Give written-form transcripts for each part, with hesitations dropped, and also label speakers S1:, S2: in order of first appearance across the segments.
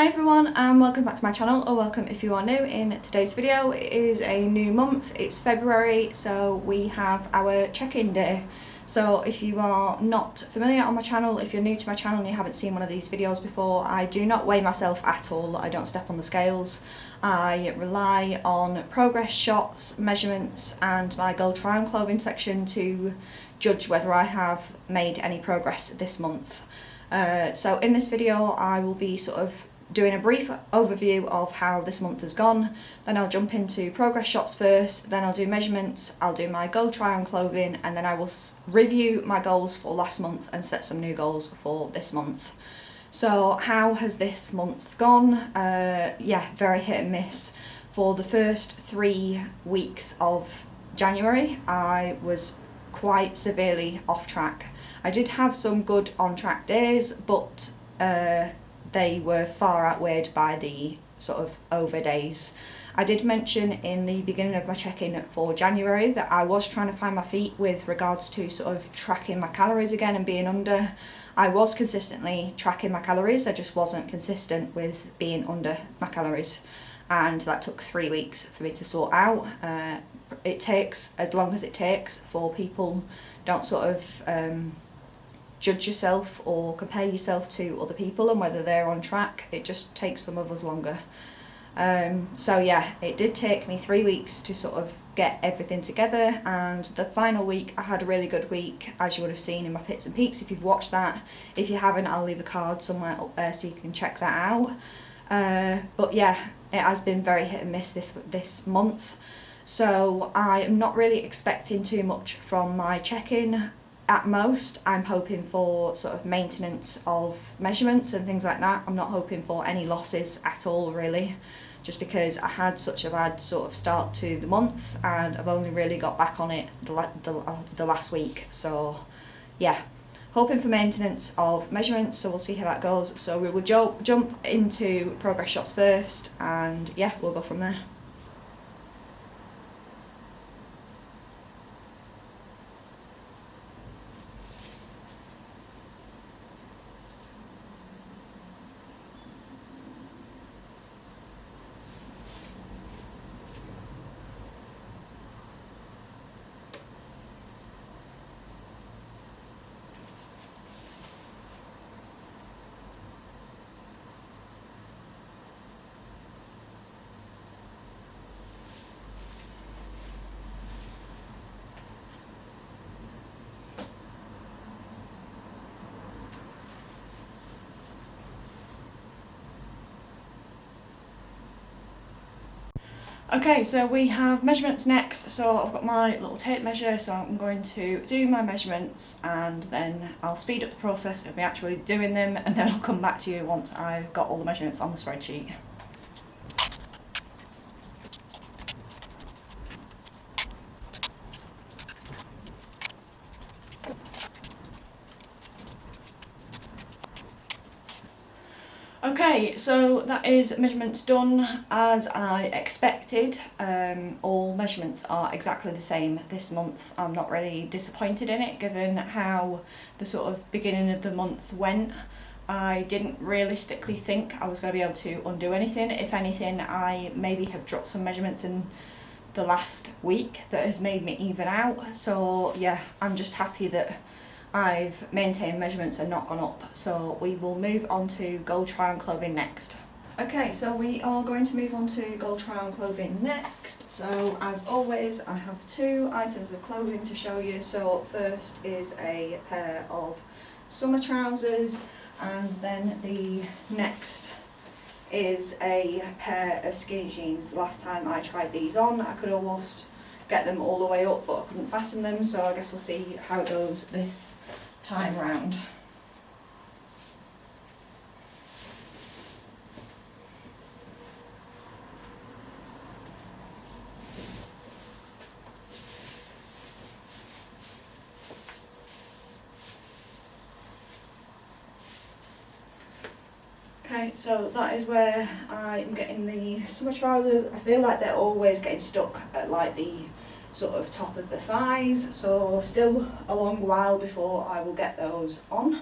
S1: Hi everyone and welcome back to my channel, or welcome if you are new. In today's video, it is a new month, it's February, so we have our check-in day. So if you are not familiar on my channel, if you're new to my channel and you haven't seen one of these videos before, I do not weigh myself at all. I don't step on the scales. I rely on progress shots, measurements and my gold try-on clothing section to judge whether I have made any progress this month. So in this video I will be sort of doing a brief overview of how this month has gone, then I'll jump into progress shots first, then I'll do measurements, I'll do my gold try on clothing, and then I will review my goals for last month and set some new goals for this month. So how has this month gone? Yeah, very hit and miss. For the first 3 weeks of January I was quite severely off track. I did have some good on track days, but they were far outweighed by the sort of over days. I did mention in the beginning of my check-in for January that I was trying to find my feet with regards to sort of tracking my calories again and being under. I was consistently tracking my calories, I just wasn't consistent with being under my calories, and that took 3 weeks for me to sort out. It takes as long as it takes for people. Don't sort of judge yourself or compare yourself to other people and whether they're on track. It just takes some of us longer. So yeah, it did take me 3 weeks to sort of get everything together, and the final week I had a really good week, as you would have seen in my pits and peaks if you've watched that. If you haven't, I'll leave a card somewhere up there so you can check that out. But yeah, it has been very hit and miss this month, so I am not really expecting too much from my check-in. At most, I'm hoping for sort of maintenance of measurements and things like that. I'm not hoping for any losses at all, really, just because I had such a bad sort of start to the month and I've only really got back on it the last week. So yeah, hoping for maintenance of measurements, so we'll see how that goes. So we will jump into progress shots first, and yeah, we'll go from there. Okay, so we have measurements next. So I've got my little tape measure, so I'm going to do my measurements and then I'll speed up the process of me actually doing them, and then I'll come back to you once I've got all the measurements on the spreadsheet. Okay, so that is measurements done as I expected. All measurements are exactly the same this month. I'm not really disappointed in it, given how the sort of beginning of the month went. I didn't realistically think I was going to be able to undo anything. If anything, I maybe have dropped some measurements in the last week that has made me even out. So yeah, I'm just happy that I've maintained measurements and not gone up. So we will move on to gold try on clothing next. Okay, so we are going to move on to gold try on clothing next. So as always, I have 2 items of clothing to show you. So first is a pair of summer trousers, and then the next is a pair of skinny jeans. Last time I tried these on, I could almost get them all the way up, but I couldn't fasten them, so I guess we'll see how it goes this time round. Okay, so that is where I'm getting the summer trousers. I feel like they're always getting stuck at like the sort of top of the thighs, so still a long while before I will get those on.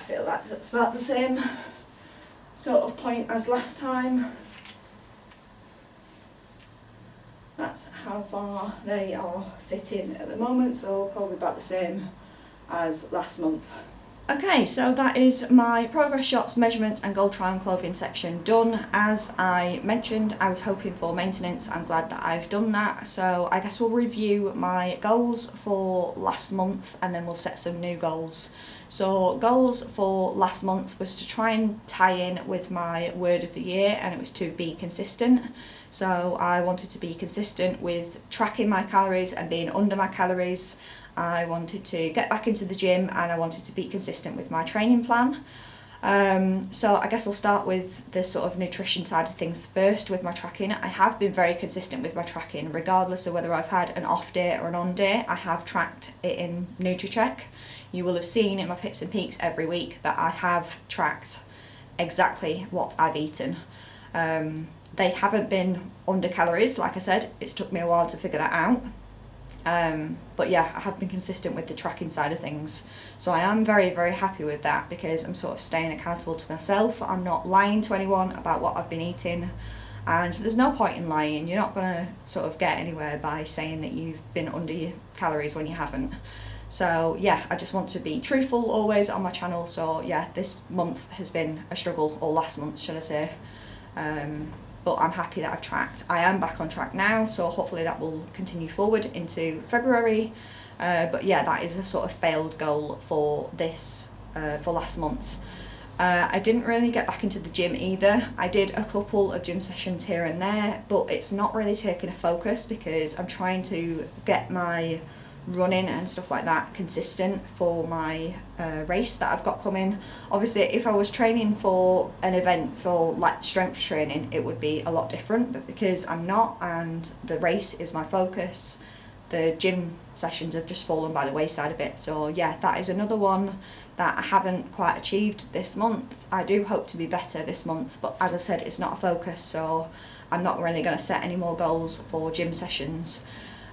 S1: feel like that's about the same sort of point as last time. That's how far they are fitting at the moment, so probably about the same as last month. Okay, so that is my progress shots, measurements and goal try on clothing section done. As I mentioned, I was hoping for maintenance. I'm glad that I've done that. So I guess we'll review my goals for last month and then we'll set some new goals. So goals for last month was to try and tie in with my word of the year, and it was to be consistent. So I wanted to be consistent with tracking my calories and being under my calories. I wanted to get back into the gym and I wanted to be consistent with my training plan. So I guess we'll start with the sort of nutrition side of things first with my tracking. I have been very consistent with my tracking, regardless of whether I've had an off day or an on day. I have tracked it in NutriCheck. You will have seen in my picks and peaks every week that I have tracked exactly what I've eaten. They haven't been under calories, like I said. It's took me a while to figure that out. But yeah, I have been consistent with the tracking side of things. So I am very, very happy with that because I'm sort of staying accountable to myself. I'm not lying to anyone about what I've been eating. And there's no point in lying. You're not going to sort of get anywhere by saying that you've been under your calories when you haven't. So yeah, I just want to be truthful always on my channel. So yeah, this month has been a struggle, or last month should I say. But I'm happy that I've tracked. I am back on track now, so hopefully that will continue forward into February. But yeah, that is a sort of failed goal for this, for last month. I didn't really get back into the gym either. I did a couple of gym sessions here and there, but it's not really taking a focus because I'm trying to get my running and stuff like that consistent for my race that I've got coming. Obviously if I was training for an event for like strength training, it would be a lot different, but because I'm not and the race is my focus, the gym sessions have just fallen by the wayside a bit. So yeah, that is another one that I haven't quite achieved this month. I do hope to be better this month, but as I said, it's not a focus, so I'm not really going to set any more goals for gym sessions.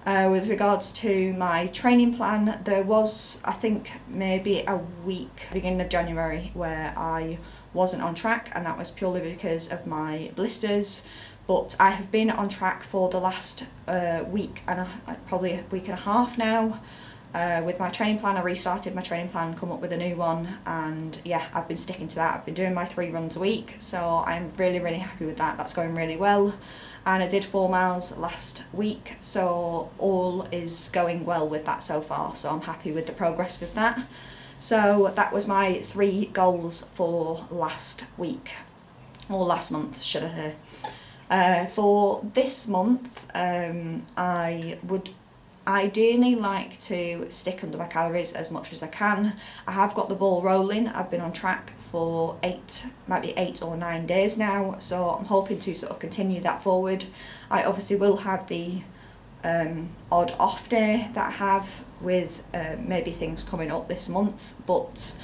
S1: With regards to my training plan, there was, I think, maybe a week, beginning of January, where I wasn't on track, and that was purely because of my blisters. But I have been on track for the last week and probably a week and a half now. With my training plan, I restarted my training plan, come up with a new one, and yeah, I've been sticking to that. I've been doing my 3 runs a week, so I'm really, really happy with that. That's going really well. And I did 4 miles last week, so all is going well with that so far, so I'm happy with the progress with that. So that was my 3 goals for last week, or last month should I say. For this month, I would ideally like to stick under my calories as much as I can. I have got the ball rolling. I've been on track for 8 or 9 days now, so I'm hoping to sort of continue that forward. I obviously will have the odd off day that I have with maybe things coming up this month, but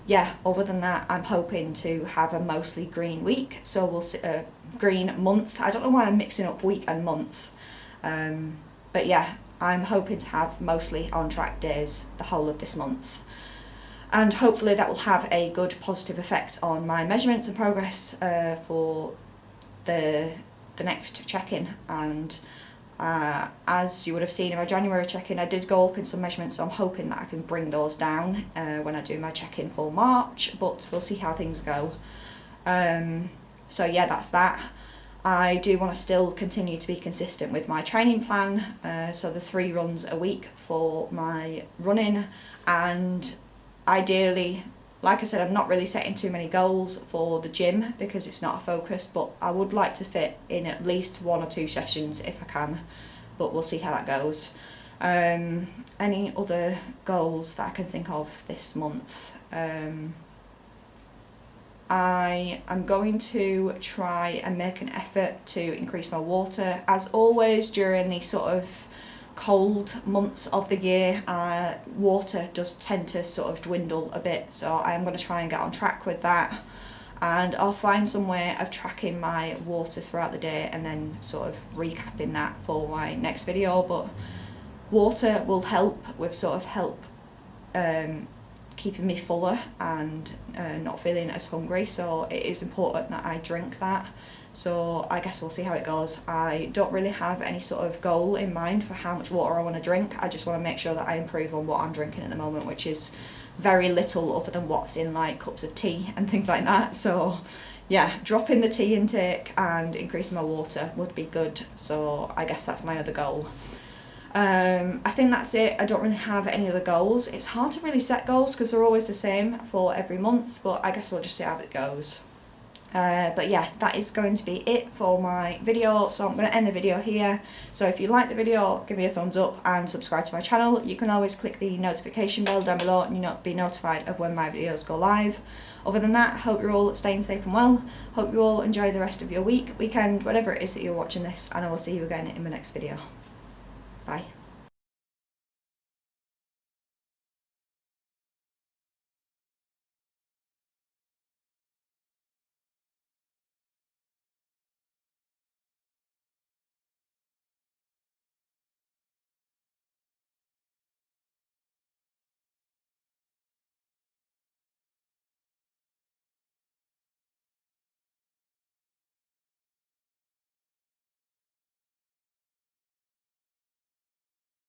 S1: yeah, other than that, I'm hoping to have a mostly green week, so we'll see green month. I don't know why I'm mixing up week and month, but yeah, I'm hoping to have mostly on track days the whole of this month. And hopefully that will have a good positive effect on my measurements and progress for the next check-in. And as you would have seen in my January check-in, I did go up in some measurements, so I'm hoping that I can bring those down when I do my check-in for March, but we'll see how things go. So yeah, that's that. I do want to still continue to be consistent with my training plan, so the 3 runs a week for my running, and ideally, like I said, I'm not really setting too many goals for the gym because it's not a focus, but I would like to fit in at least 1 or 2 sessions if I can, but we'll see how that goes. Any other goals that I can think of this month? I am going to try and make an effort to increase my water. As always, during the sort of cold months of the year, water does tend to sort of dwindle a bit, so I am going to try and get on track with that, and I'll find some way of tracking my water throughout the day and then sort of recapping that for my next video. But water will help with keeping me fuller and not feeling as hungry, so it is important that I drink that. So I guess we'll see how it goes. I don't really have any sort of goal in mind for how much water I want to drink. I just want to make sure that I improve on what I'm drinking at the moment, which is very little other than what's in like cups of tea and things like that. So yeah, dropping the tea intake and increasing my water would be good. So I guess that's my other goal. I think that's it. I don't really have any other goals. It's hard to really set goals because they're always the same for every month, but I guess we'll just see how it goes. But yeah, that is going to be it for my video, so I'm going to end the video here. So if you like the video, give me a thumbs up and subscribe to my channel. You can always click the notification bell down below and you'll be notified of when my videos go live. Other than that, hope you're all staying safe and well. Hope you all enjoy the rest of your week, weekend, whatever it is that you're watching this, and I will see you again in my next video. Bye.